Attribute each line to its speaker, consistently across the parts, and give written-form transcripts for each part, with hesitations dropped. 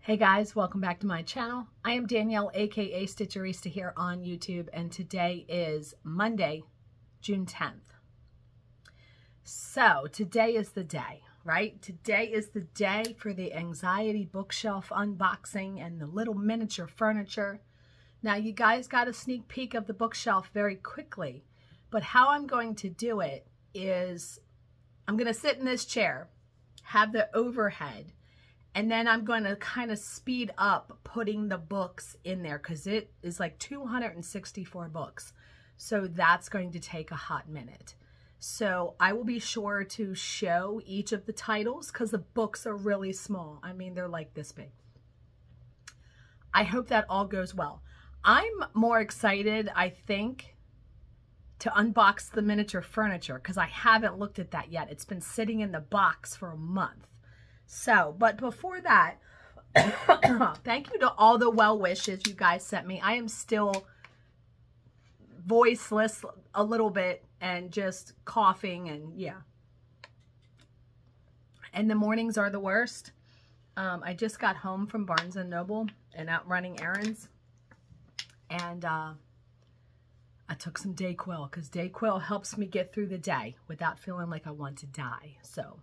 Speaker 1: Hey guys, welcome back to my channel. I am Danielle, aka Stitcherista here on YouTube, and today is Monday, June 10th. So today is the day, right? Today is the day for the anxiety bookshelf unboxing and the little miniature furniture. Now you guys got a sneak peek of the bookshelf very quickly, but how I'm going to do it is I'm going to sit in this chair, have the overhead, and then I'm going to kind of speed up putting the books in there because it is like 264 books. So that's going to take a hot minute. So I will be sure to show each of the titles because the books are really small. I mean, they're like this big. I hope that all goes well. I'm more excited, I think, to unbox the miniature furniture because I haven't looked at that yet. It's been sitting in the box for a month. So, but before that, thank you to all the well wishes you guys sent me. I am still voiceless a little bit and just coughing and yeah. And the mornings are the worst. I just got home from Barnes & Noble and out running errands. And I took some Dayquil because Dayquil helps me get through the day without feeling like I want to die. So.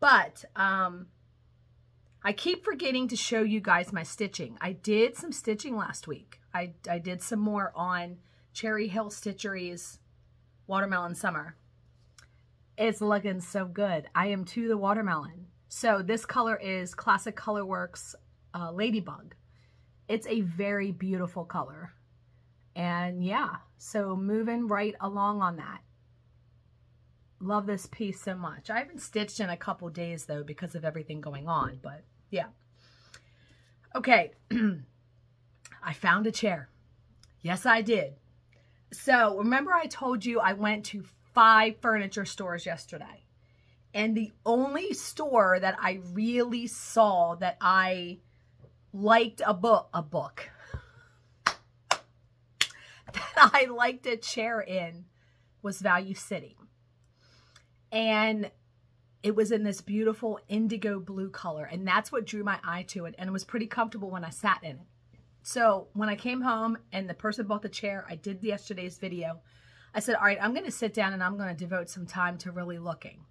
Speaker 1: But I keep forgetting to show you guys my stitching. I did some stitching last week. I did some more on Cherry Hill Stitchery's Watermelon Summer. It's looking so good. I am to the watermelon. So this color is Classic Colorworks Ladybug. It's a very beautiful color. And yeah, so moving right along on that. Love this piece so much. I haven't stitched in a couple days though because of everything going on, but yeah. Okay, I found a chair. Yes, I did. So remember I told you I went to 5 furniture stores yesterday, and the only store that I really saw that I liked a book that I liked a chair in was Value City. And it was in this beautiful indigo blue color. And that's what drew my eye to it. And it was pretty comfortable when I sat in it. So when I came home and the person bought the chair, I did yesterday's video. I said, all right, I'm going to sit down and I'm going to devote some time to really looking.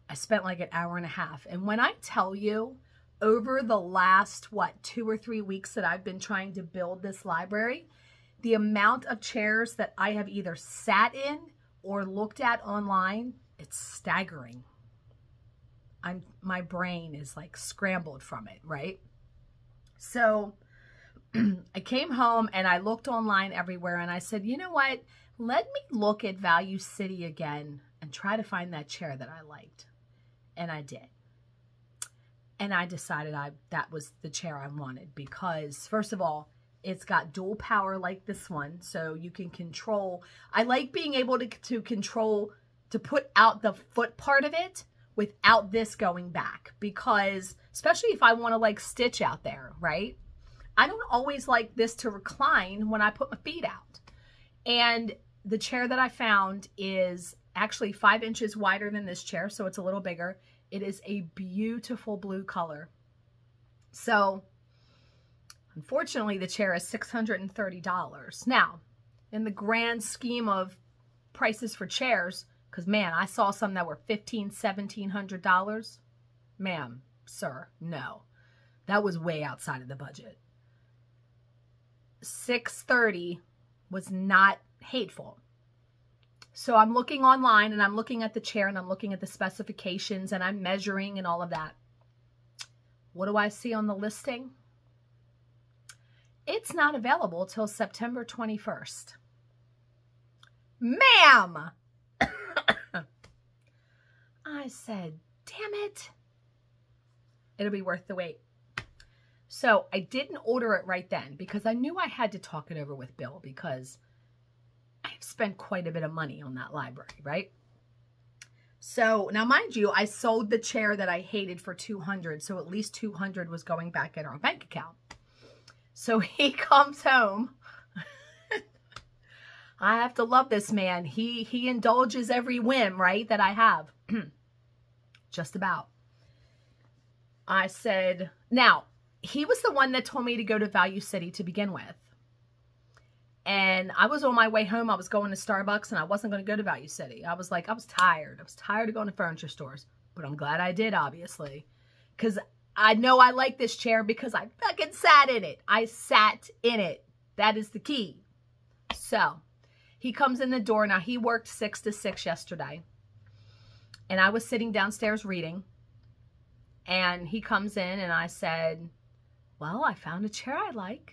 Speaker 1: I spent like an hour and a half. And when I tell you, over the last, 2 or 3 weeks that I've been trying to build this library, the amount of chairs that I have either sat in or looked at online, it's staggering. My brain is like scrambled from it, right? So I came home and I looked online everywhere and I said, you know what? Let me look at Value City again and try to find that chair that I liked. And I did. And I decided that was the chair I wanted because, first of all, it's got dual power like this one. So you can control. I like being able to control, to put out the foot part of it without this going back, because especially if I want to like stitch out there, right? I don't always like this to recline when I put my feet out. And the chair that I found is actually 5 inches wider than this chair, so it's a little bigger. It is a beautiful blue color. So unfortunately, the chair is $630. Now, in the grand scheme of prices for chairs, because, man, I saw some that were $1,500, $1,700. Ma'am, sir, no. That was way outside of the budget. $630 was not hateful. So I'm looking online, and I'm looking at the chair, and I'm looking at the specifications, and I'm measuring and all of that. What do I see on the listing? It's not available till September 21st. Ma'am! I said, damn it. It'll be worth the wait. So I didn't order it right then because I knew I had to talk it over with Bill because I've spent quite a bit of money on that library, right? So now, mind you, I sold the chair that I hated for $200. So at least $200 was going back in our bank account. So he comes home. I have to love this man. He indulges every whim, right, that I have. Just about. I said, now, he was the one that told me to go to Value City to begin with. And I was on my way home. I was going to Starbucks and I wasn't going to go to Value City. I was like, I was tired. I was tired of going to furniture stores. But I'm glad I did, obviously. Because I know I like this chair because I fucking sat in it. I sat in it. That is the key. So, he comes in the door. Now, he worked 6 to 6 yesterday. And I was sitting downstairs reading. And he comes in and I said, well, I found a chair I like.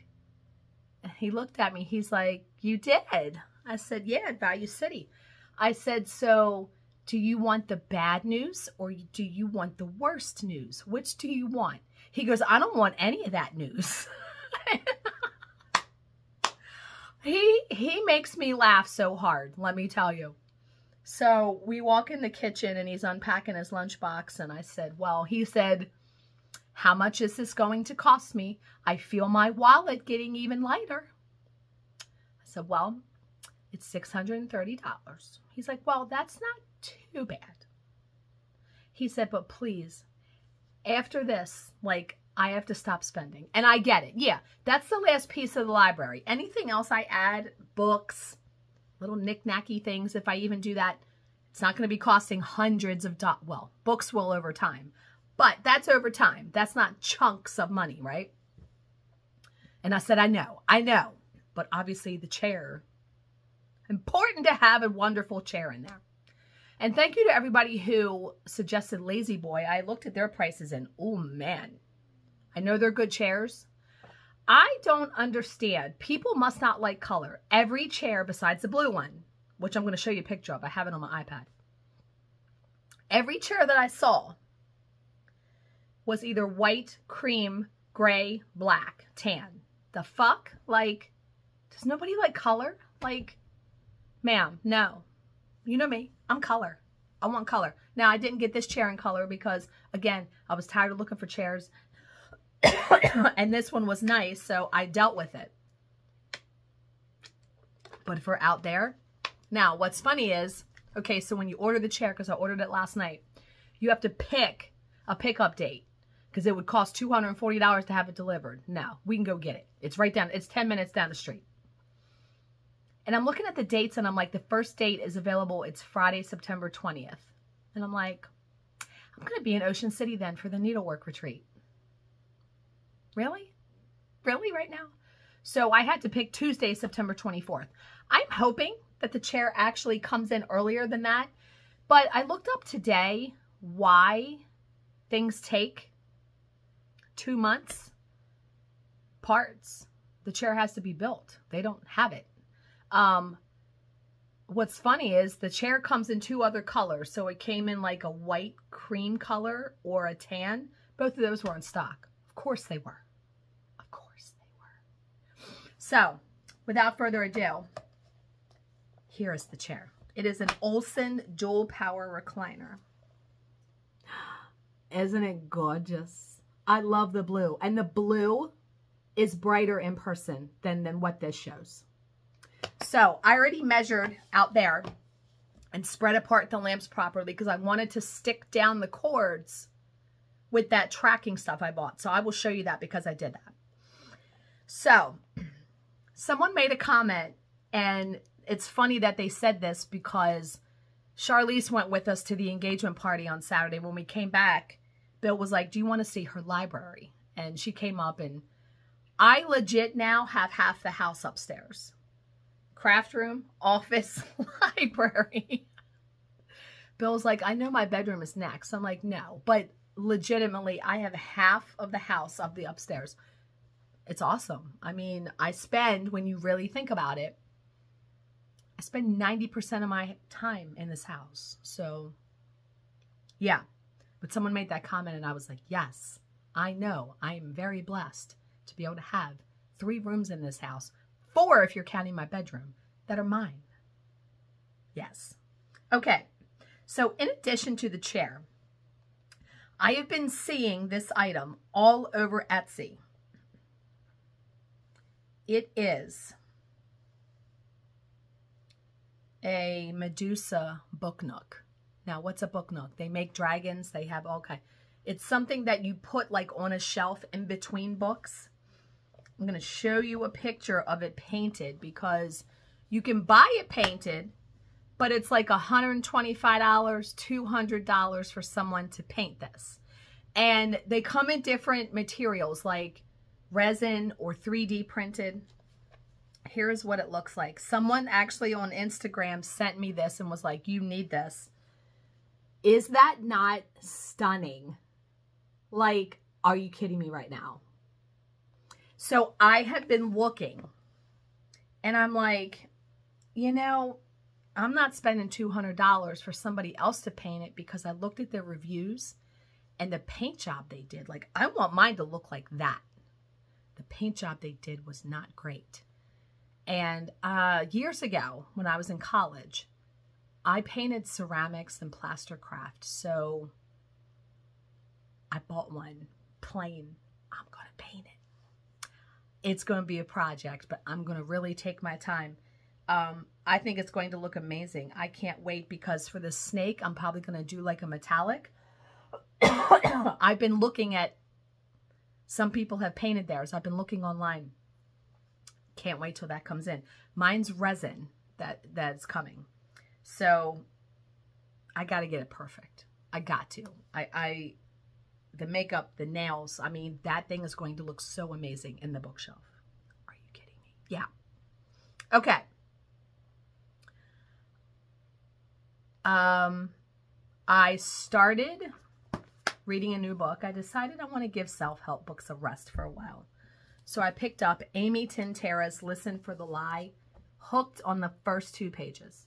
Speaker 1: And he looked at me. He's like, you did? I said, yeah, at Value City. I said, so do you want the bad news or do you want the worst news? Which do you want? He goes, I don't want any of that news. He makes me laugh so hard, let me tell you. So we walk in the kitchen and he's unpacking his lunchbox. And I said, well, he said, how much is this going to cost me? I feel my wallet getting even lighter. I said, well, it's $630. He's like, well, that's not too bad. He said, but please, after this, like, I have to stop spending. And I get it. Yeah, that's the last piece of the library. Anything else I add, books, little knick-knacky things, if I even do that, it's not going to be costing hundreds of dollars. Well, books will over time. But that's over time. That's not chunks of money, right? And I said, I know. But obviously the chair, important to have a wonderful chair in there. And thank you to everybody who suggested Lazy Boy. I looked at their prices and, oh man, I know they're good chairs. I don't understand. People must not like color. Every chair besides the blue one, which I'm going to show you a picture of. I have it on my iPad. Every chair that I saw was either white, cream, gray, black, tan. The fuck? Like, does nobody like color? Like, ma'am, no. You know me. I'm color. I want color. Now, I didn't get this chair in color because, again, I was tired of looking for chairs. And this one was nice, so I dealt with it. But for out there. Now, what's funny is, okay, so when you order the chair, because I ordered it last night, you have to pick a pickup date. Because it would cost $240 to have it delivered. No, we can go get it. It's right down. It's 10 minutes down the street. And I'm looking at the dates and I'm like, the first date is available. It's Friday, September 20th. And I'm like, I'm going to be in Ocean City then for the needlework retreat. Really? Really right now? So I had to pick Tuesday, September 24th. I'm hoping that the chair actually comes in earlier than that. But I looked up today why things take 2 months. Parts. The chair has to be built. They don't have it. What's funny is the chair comes in 2 other colors. So it came in like a white cream color or a tan. Both of those were in stock. Of course they were. Of course they were. So without further ado, here is the chair. It is an Olsen dual power recliner. Isn't it gorgeous? I love the blue. And the blue is brighter in person than what this shows. So I already measured out there and spread apart the lamps properly because I wanted to stick down the cords with that tracking stuff I bought. So I will show you that because I did that. So someone made a comment, and it's funny that they said this because Charlize went with us to the engagement party on Saturday. When we came back, Bill was like, do you want to see her library? And she came up, and I legit now have half the house upstairs. Craft room, office, library. Bill's like, I know my bedroom is next. I'm like, no. But legitimately, I have half of the house of the upstairs. It's awesome. I mean, I spend, when you really think about it, I spend 90% of my time in this house. So, yeah. But someone made that comment and I was like, yes, I know. I am very blessed to be able to have 3 rooms in this house. 4 if you're counting my bedroom that are mine. Yes. Okay. So in addition to the chair, I have been seeing this item all over Etsy. It is a Medusa book nook. Now, what's a book nook? They make dragons. They have all kinds. It's something that you put like on a shelf in between books. I'm going to show you a picture of it painted because you can buy it painted, but it's like $125, $200 for someone to paint this. And they come in different materials like resin or 3D printed. Here's what it looks like. Someone actually on Instagram sent me this and was like, you need this. Is that not stunning? Like, are you kidding me right now? So I have been looking and I'm like, you know, I'm not spending $200 for somebody else to paint it because I looked at their reviews and the paint job they did. Like, I want mine to look like that. The paint job they did was not great. And years ago, when I was in college, I painted ceramics and plaster craft. So I bought one plain. I'm going to paint it. It's going to be a project, but I'm going to really take my time. I think it's going to look amazing. I can't wait because for the snake, I'm probably going to do like a metallic. I've been looking at, some people have painted theirs. I've been looking online. Can't wait till that comes in. Mine's resin that's coming. So I got to get it perfect. I got to. The makeup, the nails, I mean, that thing is going to look so amazing in the bookshelf. Are you kidding me? Yeah. Okay. I started reading a new book. I decided I want to give self-help books a rest for a while. So I picked up Amy Tintera's Listen for the Lie, hooked on the first 2 pages.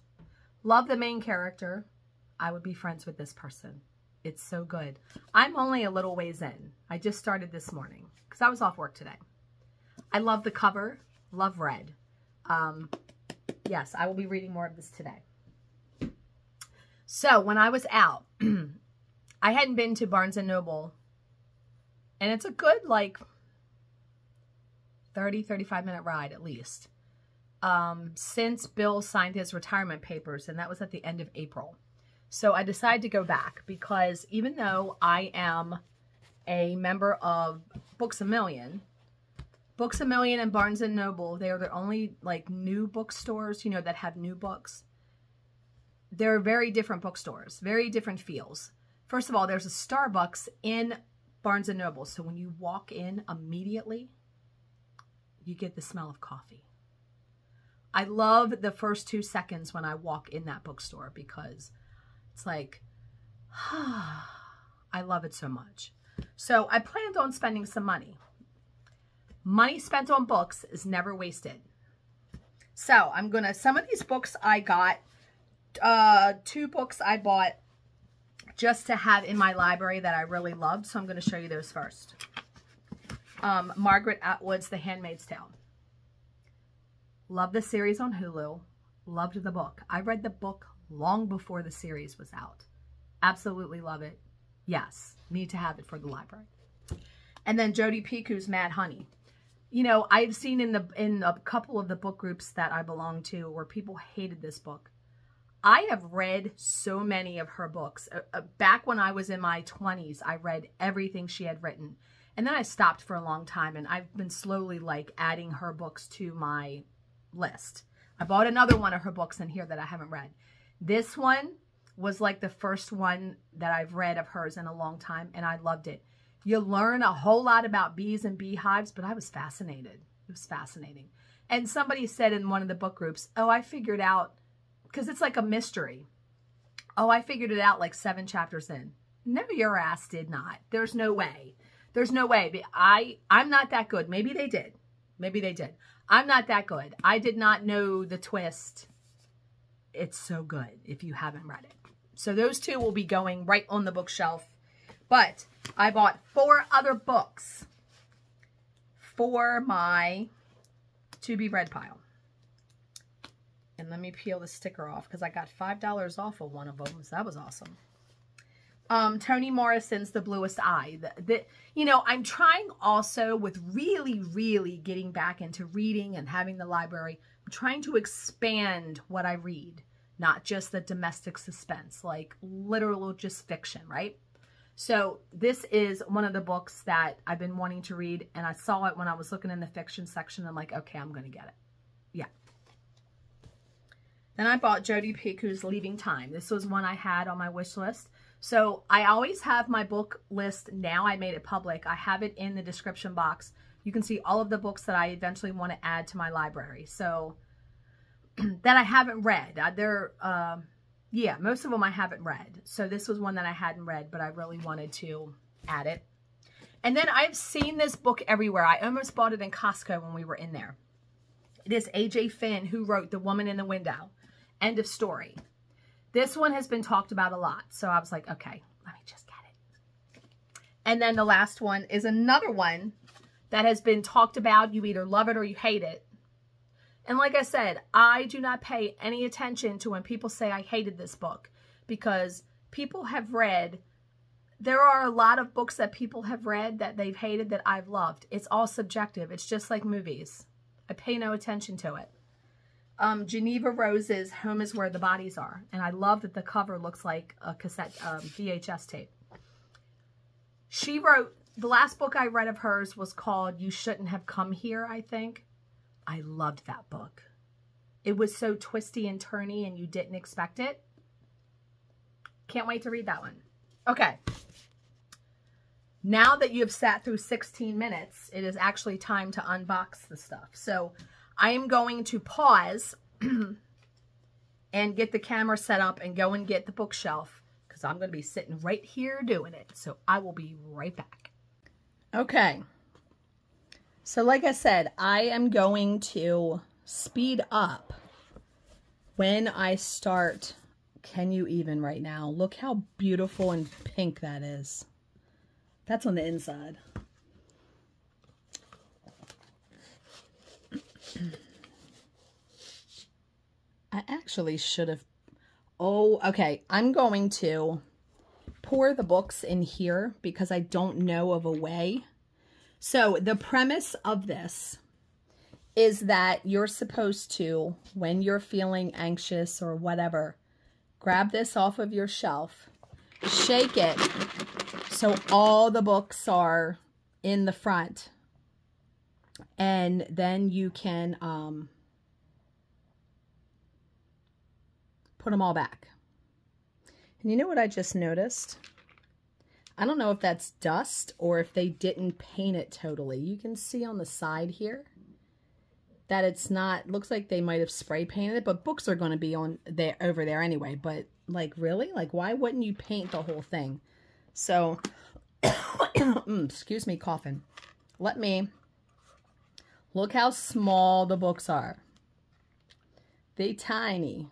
Speaker 1: Love the main character. I would be friends with this person. It's so good. I'm only a little ways in. I just started this morning because I was off work today. I love the cover. Love red. Yes, I will be reading more of this today. So when I was out, I hadn't been to Barnes & Noble, and it's a good, like, 30, 35-minute ride at least, since Bill signed his retirement papers, and that was at the end of April. So I decided to go back because even though I am a member of Books A Million and Barnes & Noble, they are the only, like, new bookstores, you know, that have new books. They're very different bookstores, very different feels. First of all, there's a Starbucks in Barnes & Noble. So when you walk in immediately, you get the smell of coffee. I love the first 2 seconds when I walk in that bookstore because it's like, I love it so much. So I planned on spending some money. Money spent on books is never wasted. So I'm going to, some of these books I got, 2 books I bought just to have in my library that I really loved. So I'm going to show you those first. Margaret Atwood's The Handmaid's Tale. Love the series on Hulu. Loved the book. I read the book long before the series was out. Absolutely love it. Yes, need to have it for the library. And then Jodi Picoult's Mad Honey. You know, I've seen in a couple of the book groups that I belong to where people hated this book. I have read so many of her books. Back when I was in my 20s, I read everything she had written. And then I stopped for a long time, and I've been slowly, like, adding her books to my list. I bought another one of her books in here that I haven't read. This one was, like, the first one that I've read of hers in a long time, and I loved it. You learn a whole lot about bees and beehives, but I was fascinated. It was fascinating. And somebody said in one of the book groups, oh, I figured out, because it's like a mystery. Oh, I figured it out like 7 chapters in. No, your ass did not. There's no way. There's no way. I'm not that good. Maybe they did. Maybe they did. I'm not that good. I did not know the twist. It's so good if you haven't read it. So those 2 will be going right on the bookshelf. But I bought 4 other books for my to-be-read pile. And let me peel the sticker off because I got $5 off of one of them. So that was awesome. Toni Morrison's The Bluest Eye. You know, I'm trying also with really getting back into reading and having the library. I'm trying to expand what I read. Not just the domestic suspense, like literal just fiction, right? So this is one of the books that I've been wanting to read, and I saw it when I was looking in the fiction section. I'm like, okay, I'm going to get it. Yeah. Then I bought Jodi Picoult's Leaving Time. This was one I had on my wish list. So I always have my book list. Now I made it public. I have it in the description box. You can see all of the books that I eventually want to add to my library. So that I haven't read. Yeah, most of them I haven't read. So this was one that I hadn't read, but I really wanted to add it. And then I've seen this book everywhere. I almost bought it in Costco when we were in there. It is A.J. Finn, who wrote The Woman in the Window. End of story. This one has been talked about a lot. So I was like, okay, let me just get it. And then the last one is another one that has been talked about. You either love it or you hate it. And like I said, I do not pay any attention to when people say I hated this book, because people have read, there are a lot of books that people have read that they've hated that I've loved. It's all subjective. It's just like movies. I pay no attention to it. Geneva Rose's Home is Where the Bodies Are. And I love that the cover looks like a cassette, VHS tape. She wrote, the last book I read of hers was called You Shouldn't Have Come Here, I think. I loved that book. It was so twisty and turny and you didn't expect it. Can't wait to read that one. Okay. Now that you have sat through 16 minutes, it is actually time to unbox the stuff. So I am going to pause and get the camera set up and go and get the bookshelf, because I'm going to be sitting right here doing it. So I will be right back. Okay. So like I said, I am going to speed up when I start. Can you even right now? Look how beautiful and pink that is. That's on the inside. I actually should have. Oh, okay. I'm going to pour the books in here because I don't know of a way. So the premise of this is that you're supposed to, when you're feeling anxious or whatever, grab this off of your shelf, shake it so all the books are in the front, and then you can put them all back. And you know what I just noticed? I don't know if that's dust or if they didn't paint it totally. You can see on the side here that it's not, looks like they might have spray painted it, but books are going to be on there, over there anyway. But like, really? Like, why wouldn't you paint the whole thing? So, excuse me, coughing. Let me, look how small the books are. They tiny.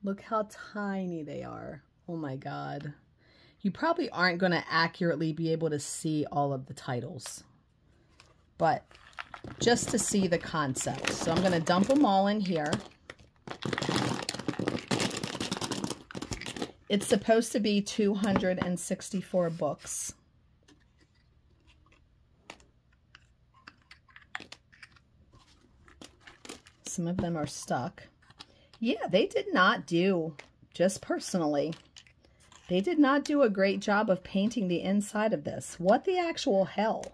Speaker 1: Look how tiny they are. Oh my God. You probably aren't going to accurately be able to see all of the titles, but just to see the concept. So I'm going to dump them all in here. It's supposed to be 264 books. Some of them are stuck. Yeah, they did not do, just personally, they did not do a great job of painting the inside of this. What the actual hell?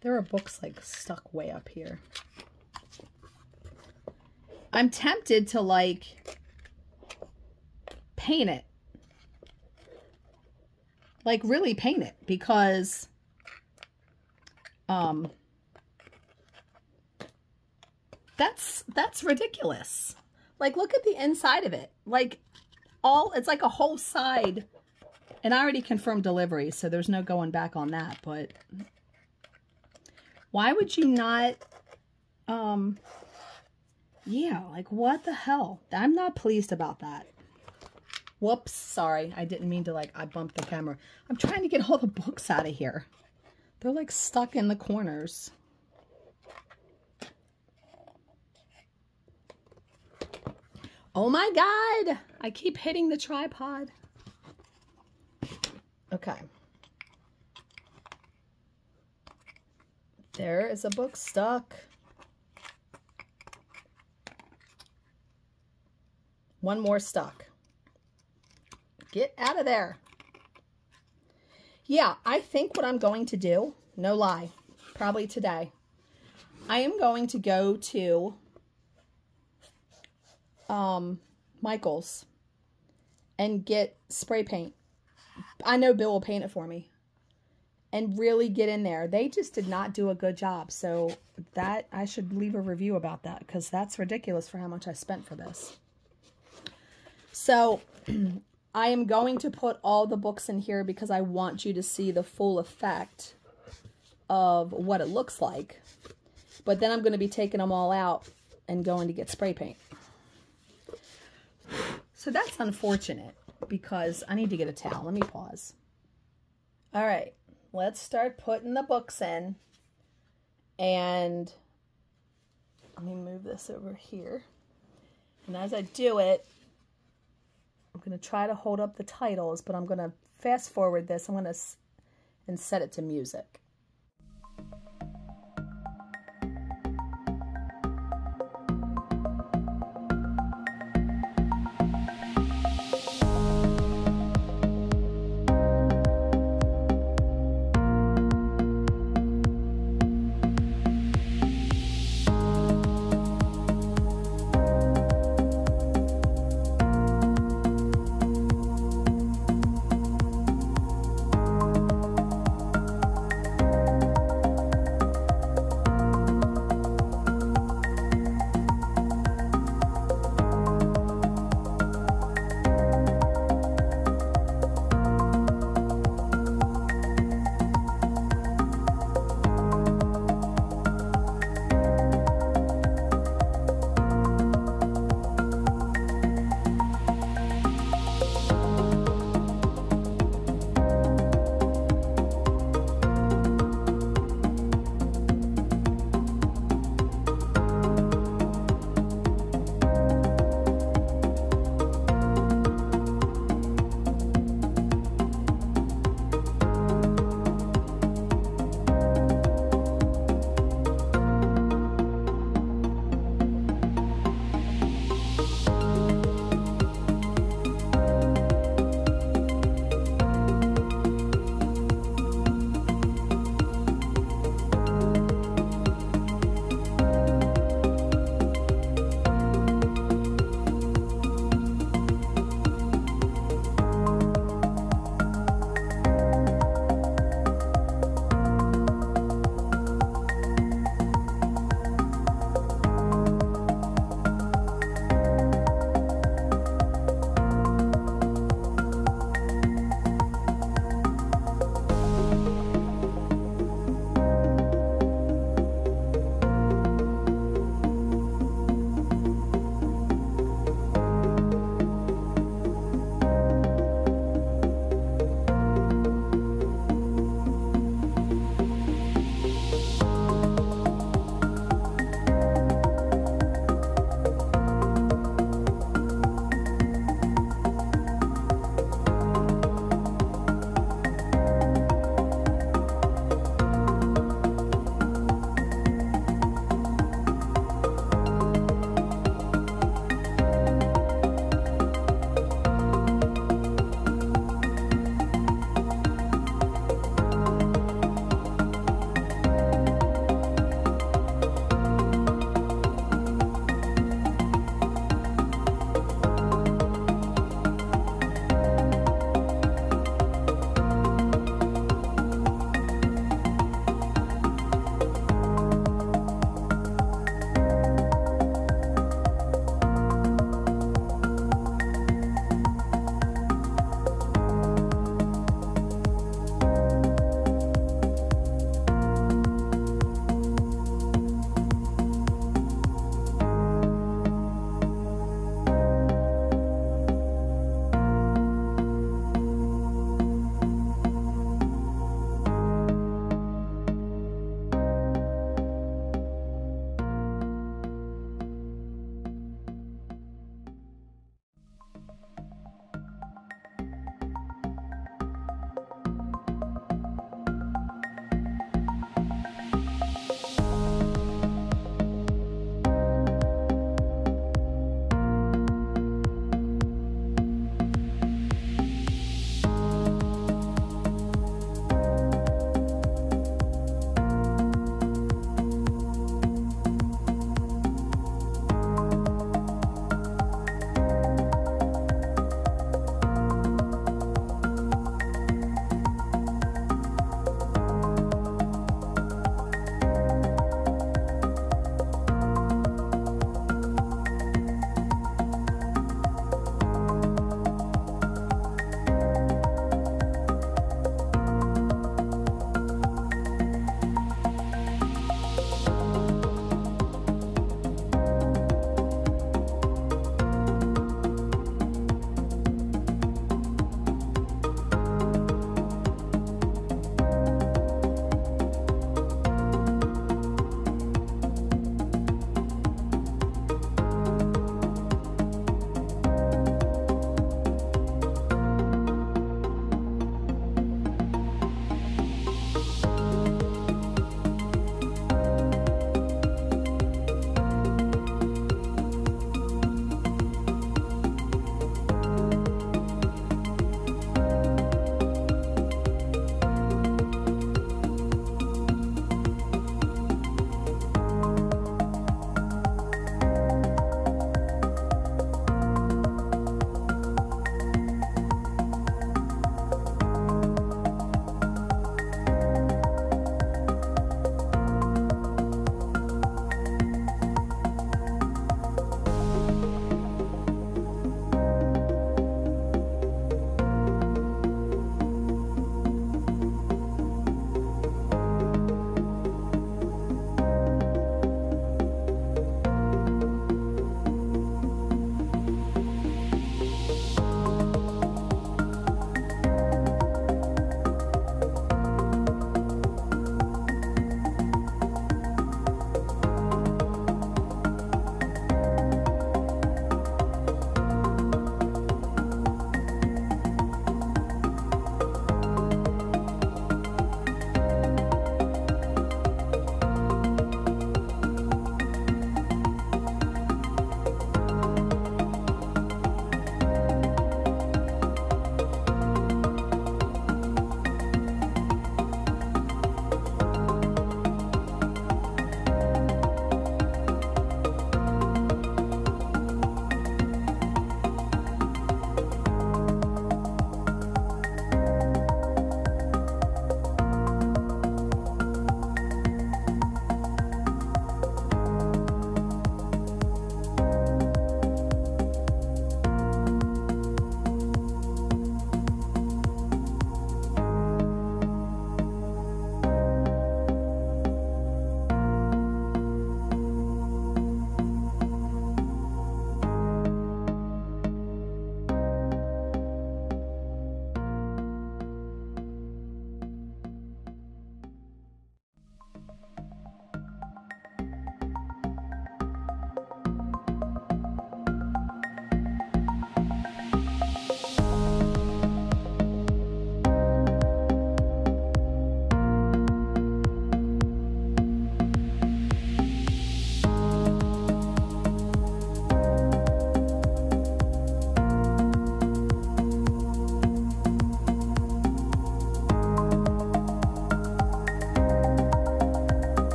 Speaker 1: There are books like stuck way up here. I'm tempted to like paint it. Like really paint it, because that's ridiculous. Like, look at the inside of it. Like, it's like a whole side. And I already confirmed delivery, so there's no going back on that. But why would you not, yeah, like, what the hell? I'm not pleased about that. Whoops, sorry. I didn't mean to, like, I bumped the camera. I'm trying to get all the books out of here. They're, like, stuck in the corners. Oh my God, I keep hitting the tripod. Okay. There is a book stuck. One more stuck. Get out of there. Yeah, I think what I'm going to do, no lie, probably today, I am going to go to Michael's and get spray paint. I know Bill will paint it for me. And really get in there. They just did not do a good job. So that I should leave a review about that, because that's ridiculous for how much I spent for this. So I am going to put all the books in here because I want you to see the full effect of what it looks like. But then I'm going to be taking them all out and going to get spray paint. So that's unfortunate because I need to get a towel. Let me pause. All right, let's start putting the books in. And let me move this over here. And as I do it, I'm going to try to hold up the titles, but I'm going to fast forward this. I'm going to and set it to music.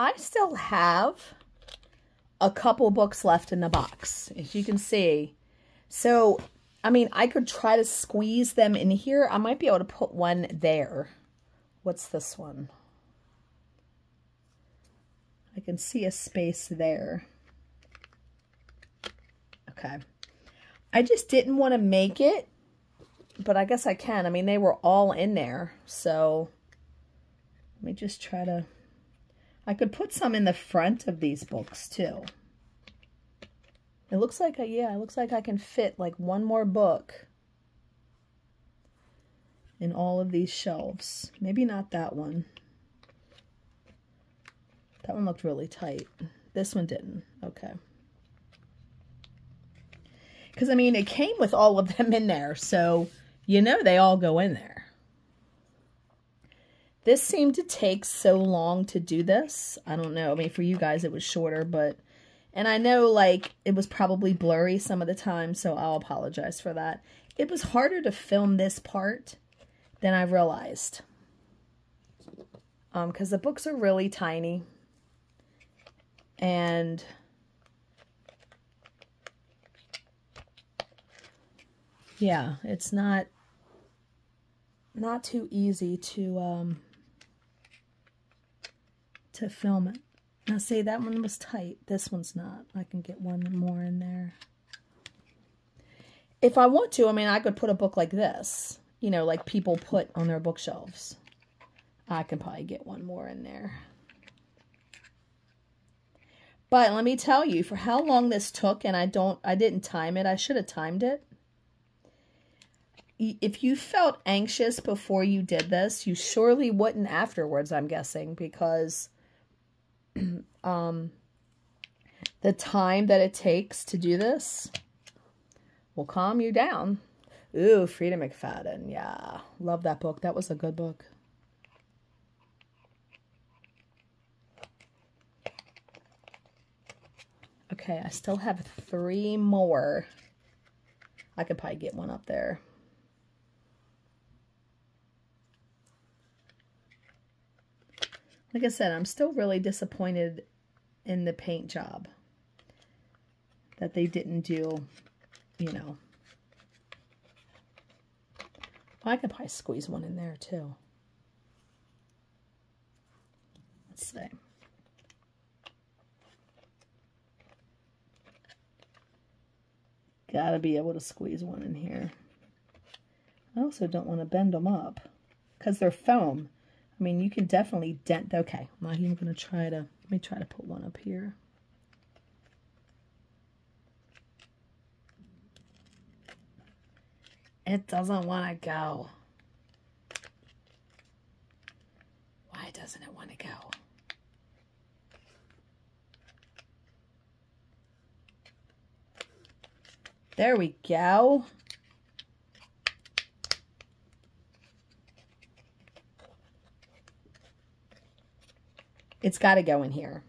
Speaker 1: I still have a couple books left in the box, as you can see. So, I mean, I could try to squeeze them in here. I might be able to put one there. What's this one? I can see a space there. Okay. I just didn't want to make it, but I guess I can. I mean, they were all in there. So let me just try to, I could put some in the front of these books too. It looks like, yeah, it looks like I can fit like one more book in all of these shelves. Maybe not that one. That one looked really tight. This one didn't. Okay. Because, I mean, it came with all of them in there. So, you know they all go in there. This seemed to take so long to do this. I don't know. I mean, for you guys, it was shorter. But, and I know, like, it was probably blurry some of the time. So, I'll apologize for that. It was harder to film this part than I realized. Because the books are really tiny. And yeah, it's not too easy to film it. Now see, that one was tight. This one's not. I can get one more in there. If I want to, I mean, I could put a book like this, you know, like people put on their bookshelves. I can probably get one more in there. But let me tell you, for how long this took, and I didn't time it. I should have timed it. If you felt anxious before you did this, you surely wouldn't afterwards, I'm guessing, because the time that it takes to do this will calm you down. Ooh, Frida McFadden. Yeah, love that book. That was a good book. Okay, I still have 3 more. I could probably get one up there. Like I said, I'm still really disappointed in the paint job. That they didn't do, you know. Well, I could probably squeeze one in there too. Let's see. Gotta be able to squeeze one in here. I also don't want to bend them up because they're foam. I mean, you can definitely dent. Okay, I'm not even going to try to, let me try to put one up here. It doesn't want to go. Why doesn't it want to go? There we go. It's got to go in here.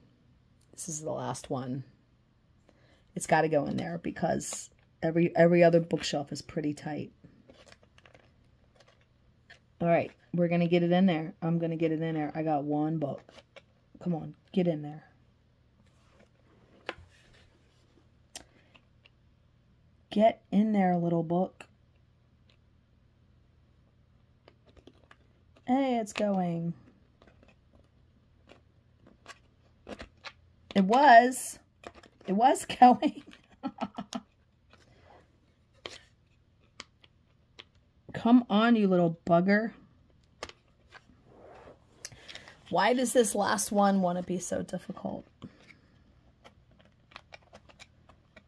Speaker 1: This is the last one. It's got to go in there because every other bookshelf is pretty tight. All right, we're going to get it in there. I'm going to get it in there. I got one book. Come on, get in there. Get in there, little book. Hey, it's going. It was going. Come on, you little bugger. Why does this last one want to be so difficult?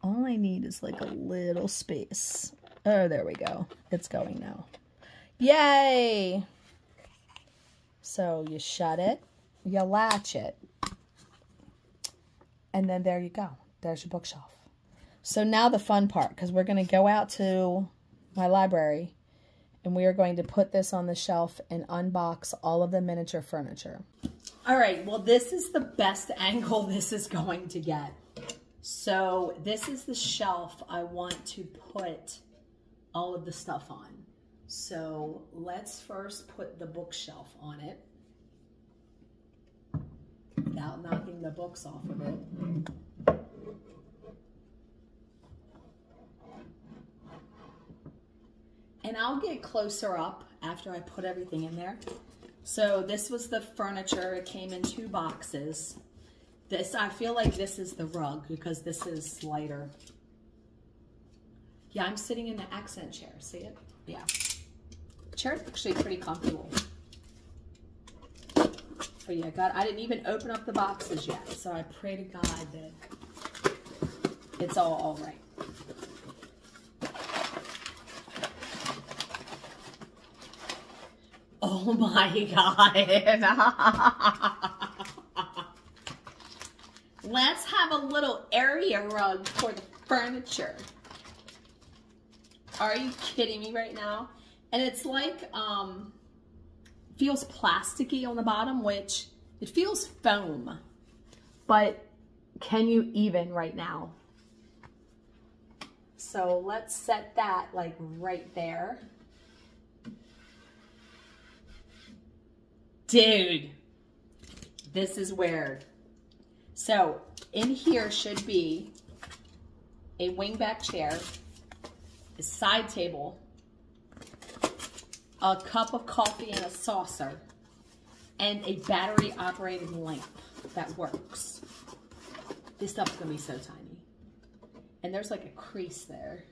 Speaker 1: All I need is like a little space. Oh, there we go. It's going now. Yay! So you shut it, you latch it, and then there you go. There's your bookshelf. So now the fun part, because we're going to go out to my library and we are going to put this on the shelf and unbox all of the miniature furniture. All right, well, this is the best angle this is going to get. So this is the shelf I want to put all of the stuff on. So let's first put the bookshelf on it. without knocking the books off of it. And I'll get closer up after I put everything in there. So this was the furniture. It came in 2 boxes. This, I feel like this is the rug because this is lighter. Yeah, I'm sitting in the accent chair. See it? Yeah. The chair's actually pretty comfortable. Oh yeah, God, I didn't even open up the boxes yet. So I pray to God that it's all right. Oh my God. Let's have a little area rug for the furniture. Are you kidding me right now? And it's like, feels plasticky on the bottom, which it feels foam. But can you even right now? So let's set that like right there. Dude, this is weird. So in here should be a wingback chair, a side table, a cup of coffee in a saucer, and a battery operated lamp that works. This stuff's gonna be so tiny. And there's like a crease there.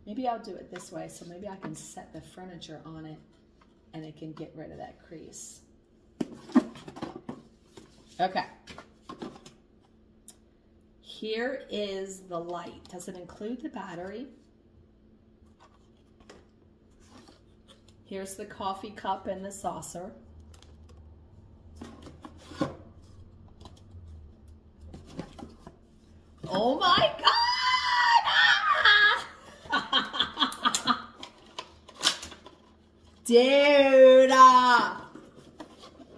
Speaker 1: Maybe I'll do it this way, so maybe I can set the furniture on it and it can get rid of that crease. Okay. Here is the light. Does it include the battery? Here's the coffee cup and the saucer. Oh my God! Dude,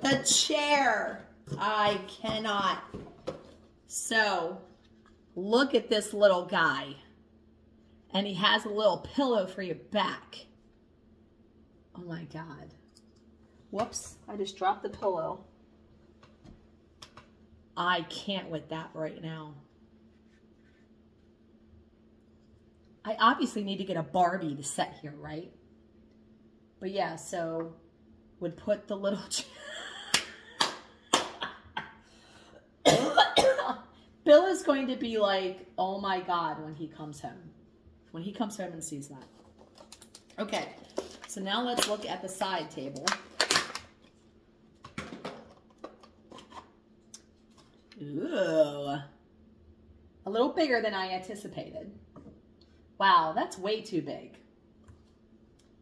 Speaker 1: the chair. I cannot. So, look at this little guy. And he has a little pillow for your back. Oh my God. Whoops, I just dropped the pillow. I can't with that right now. I obviously need to get a Barbie to set here, right? But yeah, so would put the little... Bill is going to be like, oh my God, when he comes home. When he comes home and sees that. Okay, so now let's look at the side table. Ooh. A little bigger than I anticipated. Wow, that's way too big.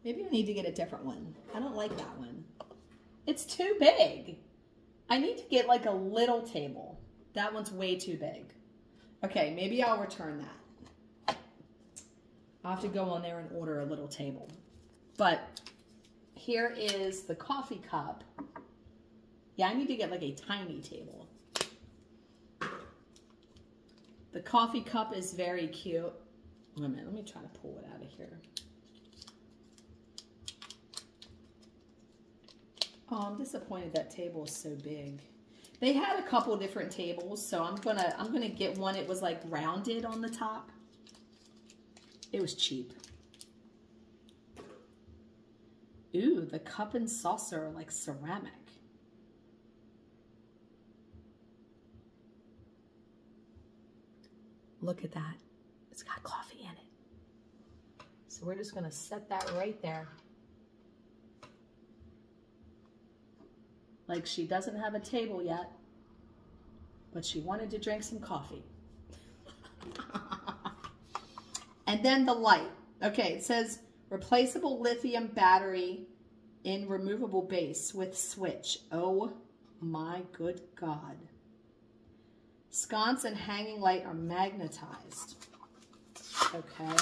Speaker 1: Maybe I need to get a different one. I don't like that one. It's too big. I need to get like a little table. That one's way too big. Okay, maybe I'll return that. I'll have to go on there and order a little table. But here is the coffee cup. Yeah, I need to get like a tiny table. The coffee cup is very cute. Wait a minute, let me try to pull it out of here. Oh, I'm disappointed that table is so big. They had a couple different tables, so I'm gonna get one. It was like rounded on the top. It was cheap. Ooh, the cup and saucer are like ceramic. Look at that. It's got coffee in it. So we're just gonna set that right there. Like she doesn't have a table yet, but she wanted to drink some coffee. And then the light. Okay, it says replaceable lithium battery in removable base with switch. Oh my good God. Sconce and hanging light are magnetized. Okay.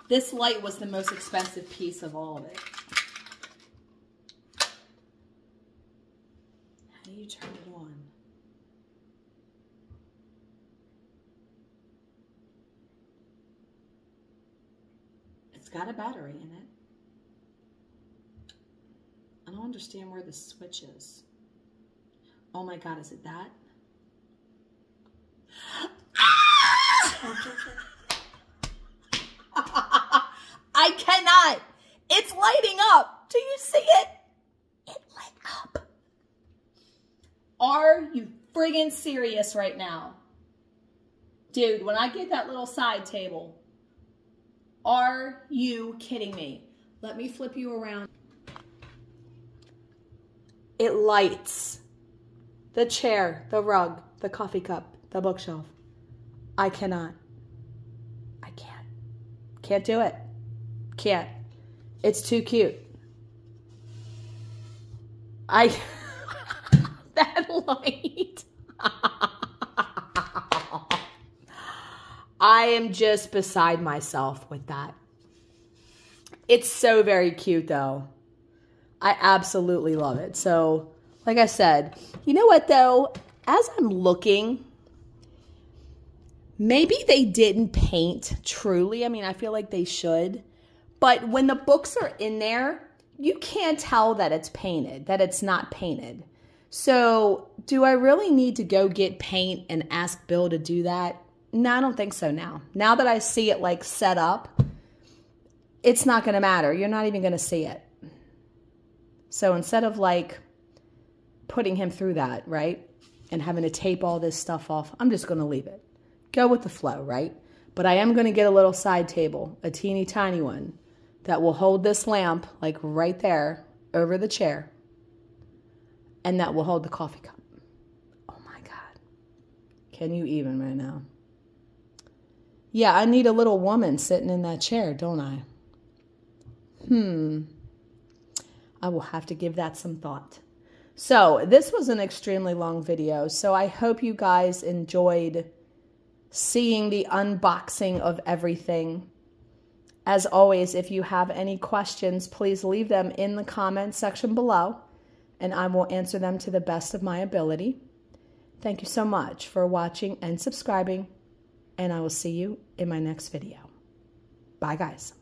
Speaker 1: This light was the most expensive piece of all of it. How do you turn it on? It's got a battery in it. don't understand where the switch is. Oh my God, is it that? I cannot. It's lighting up. Do you see it? It lit up. Are you friggin' serious right now? Dude, when I get that little side table, are you kidding me? Let me flip you around. It lights. The chair, the rug, the coffee cup, the bookshelf. I cannot. I can't. Can't do it. Can't. It's too cute. That light. I am just beside myself with that. It's so very cute though. I absolutely love it. So, like I said, you know what though? As I'm looking, maybe they didn't paint truly. I mean, I feel like they should. But when the books are in there, you can't tell that it's painted, that it's not painted. So, do I really need to go get paint and ask Bill to do that? No, I don't think so now. Now that I see it like set up, it's not going to matter. You're not even going to see it. So instead of like putting him through that, right, and having to tape all this stuff off, I'm just going to leave it. Go with the flow, right? But I am going to get a little side table, a teeny tiny one, that will hold this lamp like right there over the chair, and that will hold the coffee cup. Oh my God. Can you even right now? Yeah, I need a little woman sitting in that chair, don't I? I will have to give that some thought. So this was an extremely long video, so I hope you guys enjoyed seeing the unboxing of everything. As always, if you have any questions, please leave them in the comment section below, and I will answer them to the best of my ability. Thank you so much for watching and subscribing, and I will see you in my next video. Bye, guys.